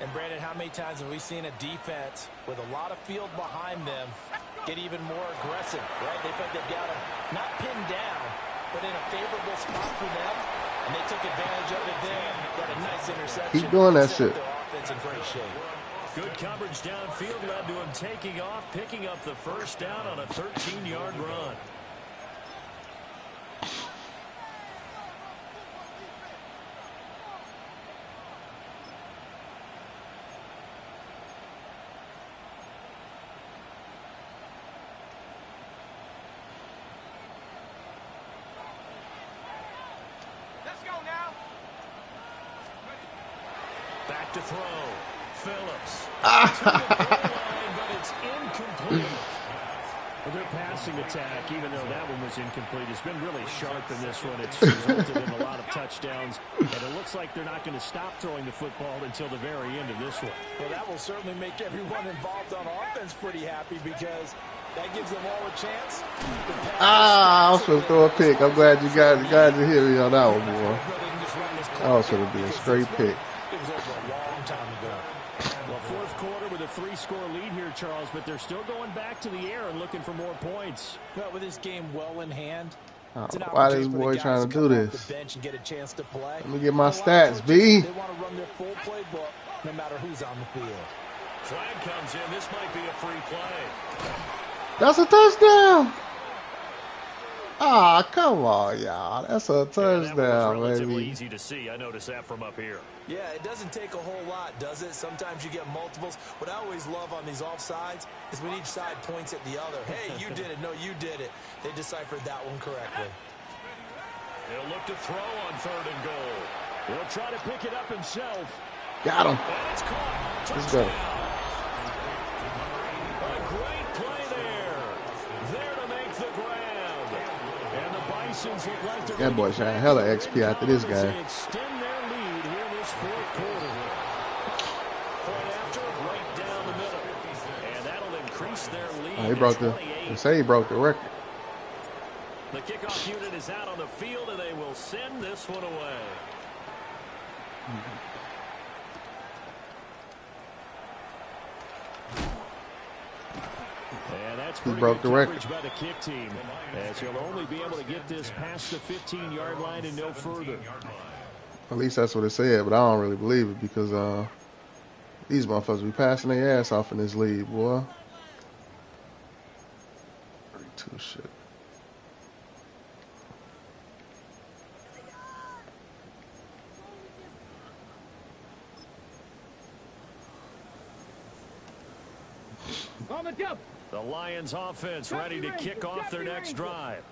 And Brandon, how many times have we seen a defense with a lot of field behind them get even more aggressive, right? They felt they've got them not pinned down, but in a favorable spot for them, and they took advantage of it there. Got a nice interception. Keep doing that shit. Their offense in great shape. Good coverage downfield led to him taking off, picking up the first down on a 13-yard run. Back to throw. Phillips. To the goal line, but it's incomplete. Well, their passing attack, even though that one was incomplete, has been really sharp in this one. It's resulted in a lot of touchdowns, and it looks like they're not going to stop throwing the football until the very end of this one. Well, that will certainly make everyone involved on offense pretty happy because that gives them all a chance. I was going to throw a pick. I'm glad you hit me on that one, boy. That was going to be a straight pick. It was over a long time ago. Well, fourth quarter with a 3-score lead here, Charles, but they're still going back to the air and looking for more points. Well, with this game well in hand, why this boy trying to do this? Bench and get a chance to play. Let me get my stats, B. They want to run their full playbook no matter who's on the field. Flag comes in. This might be a free play. That's a touchdown. Ah, come on, y'all. That's a touchdown, that was relatively baby. easy to see. I noticed that from up here. Yeah, it doesn't take a whole lot, does it? Sometimes you get multiples. What I always love on these offsides is when each side points at the other. Hey, you did it. No, you did it. They deciphered that one correctly. He'll look to throw on 3rd and goal. He'll try to pick it up himself. Got him. Let's go. A great play there. There to make the grab. And the Bisons look like they're That boy shot hella XP after this guy. extend their lead here in this fourth quarter. Point after, right down the middle. And that'll increase their lead. He broke they say he broke the record. The kickoff unit is out on the field, and they will send this one away. And that's He broke the record by the kick team, as he'll only be able to get this past the 15-yard line and no further. At least that's what it said, but I don't really believe it because these motherfuckers be passing their ass off in this league, boy. 32 shit. On the jump. The Lions offense ready to kick off their next drive.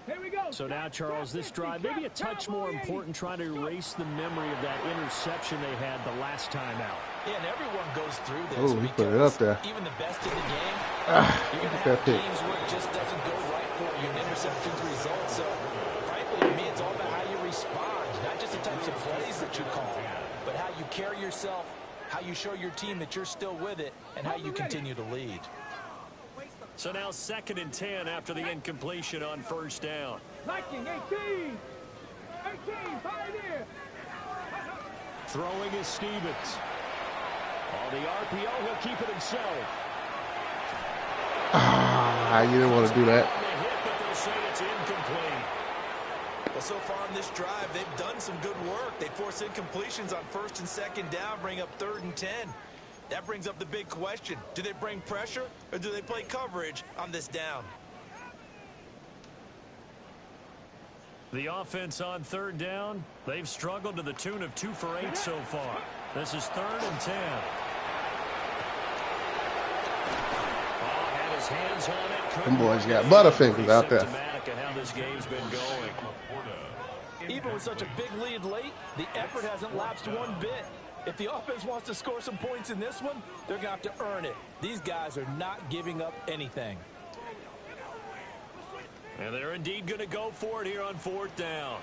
Here we go. So now, Charles, this drive maybe a touch more important, trying to erase the memory of that interception they had the last time out. Yeah, and everyone goes through this. Oh, he put it up there. Even the best in the game, you're going to that have pick. games where it just doesn't go right for you, and interceptions result. So, frankly, to me, it's all about how you respond, not just the types of plays that you call, but how you carry yourself, how you show your team that you're still with it, and how you continue to lead. So now 2nd and 10 after the incompletion on first down. Liking 18. 18, Pioneer. Throwing is Stevens. On the RPO, he'll keep it himself. You didn't want to do that. The hit, but they'll say it's incomplete. Well, so far on this drive, they've done some good work. They force incompletions on 1st and 2nd down, bring up 3rd and 10. That brings up the big question. Do they bring pressure or do they play coverage on this down? The offense on 3rd down, they've struggled to the tune of 2 for 8 so far. This is 3rd and 10. Had his hands on it. Them boys got butterfingers out there. Symptomatic of how this game's been going. Even with such a big lead late, the effort hasn't lapsed one bit. If the offense wants to score some points in this one, they're going to have to earn it. These guys are not giving up anything. And they're indeed going to go for it here on 4th down.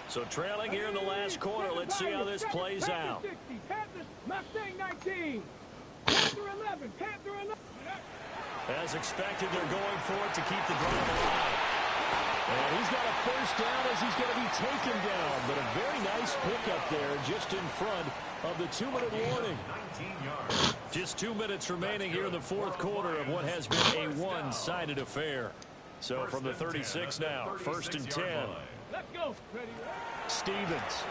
So trailing here in the last quarter, let's see how this plays out. Mustang 19. Panther 11. Panther 11. As expected, they're going for it to keep the drive alive. And he's got a first down as he's going to be taken down. But a very nice pickup there just in front of the 2-minute warning. Just 2 minutes remaining here in the 4th quarter of what has been a one-sided affair. So from the 36 now, 1st and 10. Let's go. Stevens.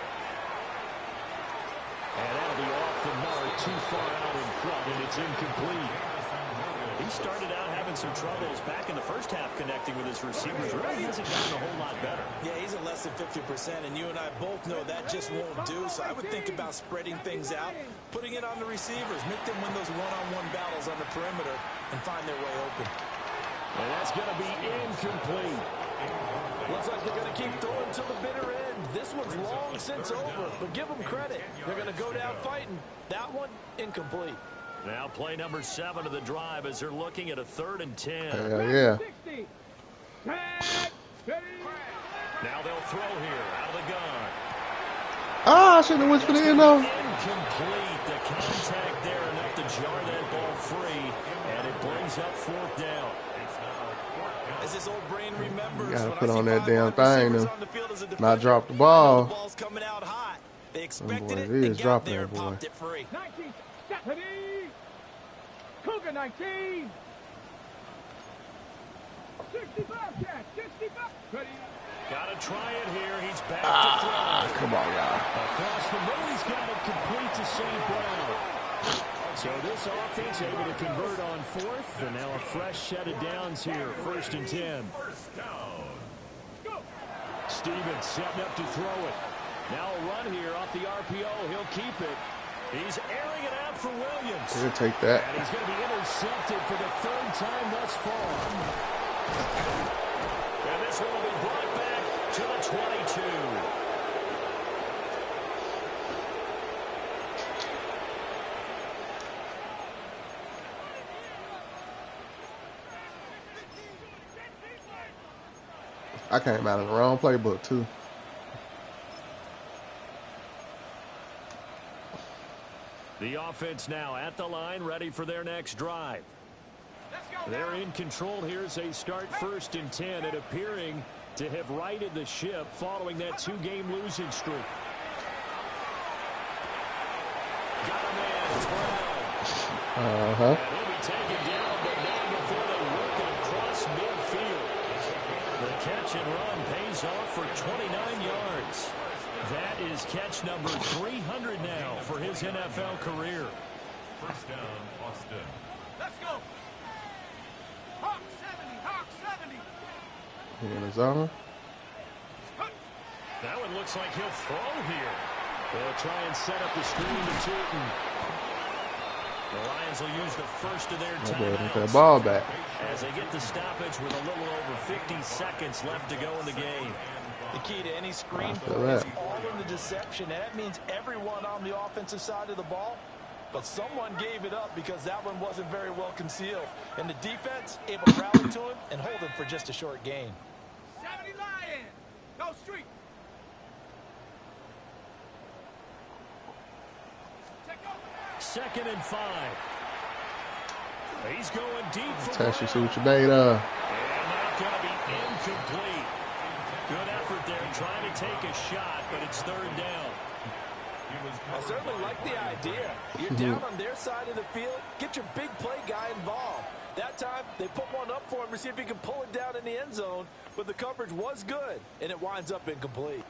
And that'll be off the mark, too far out in front, and it's incomplete. He started out having some troubles back in the first half connecting with his receivers. Really hasn't gotten a whole lot better. Yeah, he's at less than 50%, and you and I both know that just won't do. So I would think about spreading things out, putting it on the receivers, make them win those one-on-one battles on the perimeter, and find their way open. And that's going to be incomplete. Looks like they're going to keep throwing to the bitter end. This one's long since over, but give them credit. They're going to go down fighting. That one, incomplete. Now play number 7 of the drive as they're looking at a 3rd and 10. Hell yeah. Now they'll throw here out of the gun. I shouldn't have went for the end though. Incomplete. The contact there enough to jar that ball free, and it brings up 4th down. As his old brain remembers, You gotta put on that damn thing and not drop the ball. The ball's coming out hot. They expected boy, it, he they is got dropping there that and boy. popped it free. 19. Stephanie. Cougar 19. 65 catch. 65. Ready. Got to try it here. He's back to throw. Come on, y'all. Across the middle, he's got it complete to St. Brown. So this offense able to convert on 4th, and now a fresh set of downs here, 1st and 10. Stevens setting up to throw it. Now a run here off the RPO. He'll keep it. He's airing it out for Williams. He'll take that. And he's going to be intercepted for the 3rd time thus far. And this one will be brought back to the 22. I came out of the wrong playbook, too. The offense now at the line, ready for their next drive. They're in control here as they start 1st and 10 and appearing to have righted the ship following that 2-game losing streak. Got a man, 12. And he'll be taken down, but not before they work it across midfield. The catch and run pays off for 29 yards. That is catch number 300 now for his NFL career. First down, Austin. Let's go. Hawk 70, Hawk 70. In the zone. That one looks like he'll throw here. They'll try and set up the screen to Tootin. The Lions will use the first of their timeouts. That ball back. As they get the stoppage with a little over 50 seconds left to go in the game. The key to any screen play is all in the deception, and that means everyone on the offensive side of the ball. But someone gave it up because that one wasn't very well concealed. And the defense able to rally to him and hold him for just a short gain. 70 Lions. Go street. Second and 5. He's going deep for Test you, see what you made of. And that's going to be incomplete. Good effort there trying to take a shot, but it's 3rd down. I certainly like the idea. You're down on their side of the field. Get your big play guy involved. That time, they put one up for him to see if he can pull it down in the end zone, but the coverage was good, and it winds up incomplete.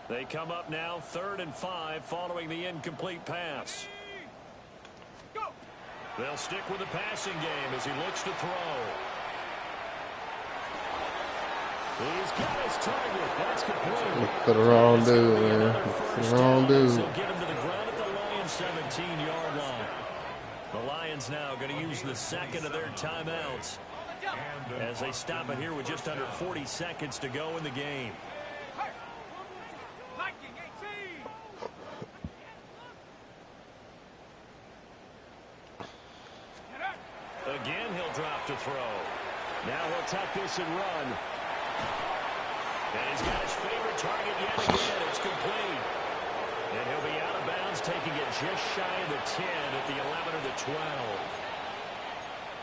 They come up now 3rd and 5 following the incomplete pass. They'll stick with the passing game as he looks to throw. He's got his target. That's complete. For the wrong dude, man. For the wrong dude. They'll get him to the ground at the Lions' 17-yard line. The Lions now going to use the second of their timeouts as they stop it here with just under 40 seconds to go in the game. Again, he'll drop to throw. Now he'll tuck this and run. And he's got his favorite target yet again. It's complete. And he'll be out of bounds, taking it just shy of the 10 at the 11 or the 12.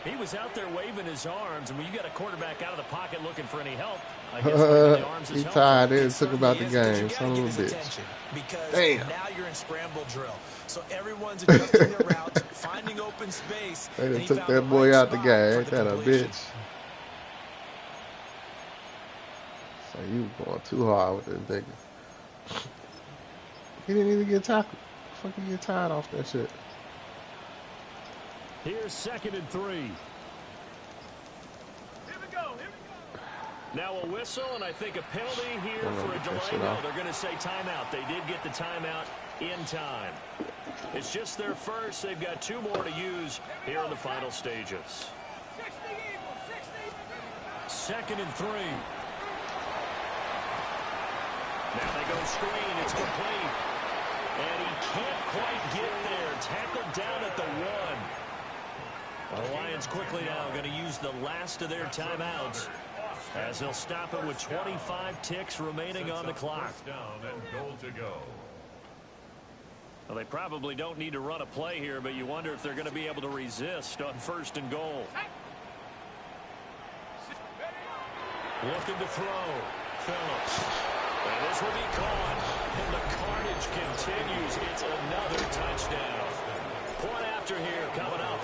He was out there waving his arms, and when you got a quarterback out of the pocket looking for any help, I guess the arms is he helpful. tied in, took about the game, son of a bitch. Because Damn. now you're in scramble drill. So everyone's adjusting their routes, finding open space. They done took that boy out the game. Ain't that a bitch? So you going too hard with this nigga. He didn't even get tackled. Fucking get tied off that shit. Here's 2nd and 3. Here we go. Now a whistle, and I think a penalty here for a delay. No, they're going to say timeout. They did get the timeout in time. It's just their first. They've got 2 more to use here in the final stages. 2nd and 3. Now they go screen. It's complete. And he can't quite get there. Tackled down at the 1. The Lions quickly now going to use the last of their timeouts as they'll stop it with 25 ticks remaining on the clock. Down and goal to go. Well, they probably don't need to run a play here, but you wonder if they're going to be able to resist on 1st and goal. Looking to throw. Phillips. And this will be caught. And the carnage continues. It's another touchdown. Point after here coming up.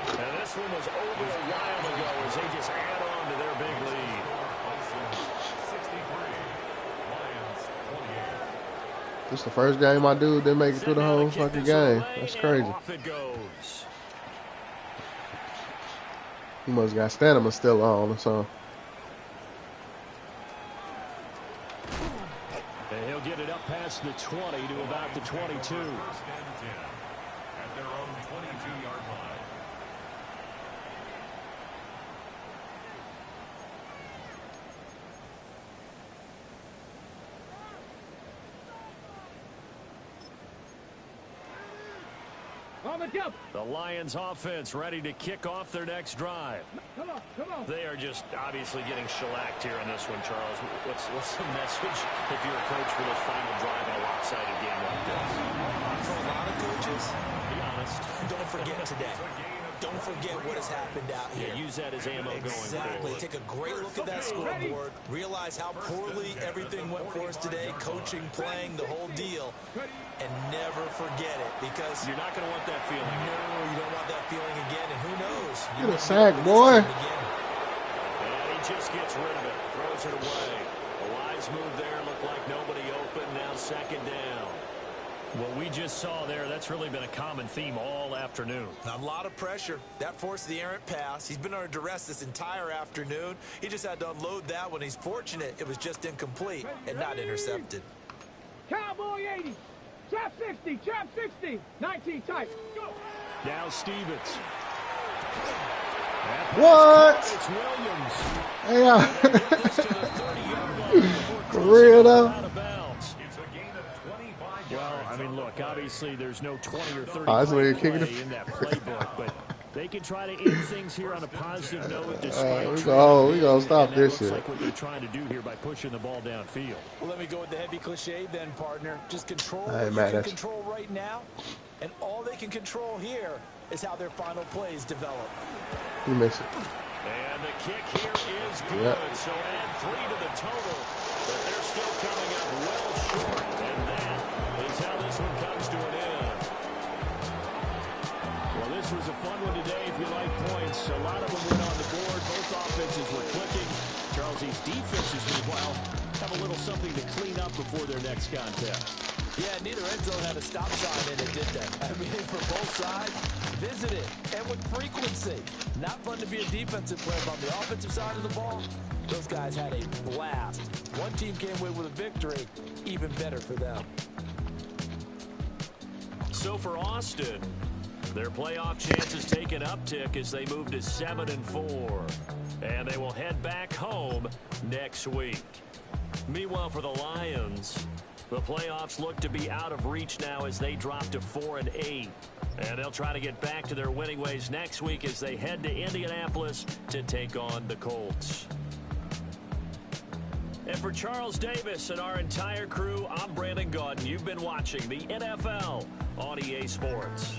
And this one was over a while ago as they just add on to their big lead. 63. Lions 28. This is the first game my dude didn't make it through the whole fucking game. That's crazy. Off it goes. He must got stamina still on or something. And he'll get it up past the 20 to about the 22. First and 10 at their own 22-yard line. On the double. The Lions offense ready to kick off their next drive. Come on, come on. They are just obviously getting shellacked here on this one, Charles. What's the message if you're a coach for this final drive in a lopsided game like this? For a lot of coaches, Be honest. don't forget today. Don't forget what has happened out here. Yeah, use that as ammo going Exactly. forward. Take a great look at that scoreboard. Realize how poorly everything went for us today. Coaching, playing, the whole deal. And never forget it, because You're not going to want that feeling. no, you don't want that feeling again. And who knows? Get a sack, boy. And he just gets rid of it. Throws it away. A wise move there. Looked like nobody open. Now second down. What we just saw there, that's really been a common theme all afternoon. A lot of pressure. That forced the errant pass. He's been under duress this entire afternoon. He just had to unload that one. He's fortunate it was just incomplete and not intercepted. Cowboy 80. Trap 60. Trap 60. 19 tight. Go. Now Stevens. What? It's Williams. Yeah. This to the 30-yard line before For crossing real, the though? ball out of bounds. It's a gain of 25 Well, yards. I mean, look, obviously there's no 20 or 30 Oh, that's where you're play kicking it. in that playbook, but they can try to end things here on a positive note despite we gonna stop and that this looks shit. like what they're trying to do here by pushing the ball downfield. Well, let me go with the heavy cliche then, partner. Just control Hey, what man, you can that's- control right now, and all they can control here is how their final plays develop. You miss it. And the kick here is good. Yep. So add 3 to the total, but they're still coming up well short. And that is how this one comes to an end. Well, this was a fun one today if you like points. A lot of them went on the board. Both offenses were clicking. Charles, these defenses, meanwhile, have a little something to clean up before their next contest. Yeah, neither end zone had a stop sign in it, did they? I mean, for both sides, visit it, and with frequency. Not fun to be a defensive player, but on the offensive side of the ball, those guys had a blast. One team came away with a victory, even better for them. So for Austin, their playoff chances take an uptick as they move to 7-4. And they will head back home next week. Meanwhile, for the Lions, the playoffs look to be out of reach now as they drop to 4-8. And they'll try to get back to their winning ways next week as they head to Indianapolis to take on the Colts. And for Charles Davis and our entire crew, I'm Brandon Gaudin. You've been watching the NFL on EA Sports.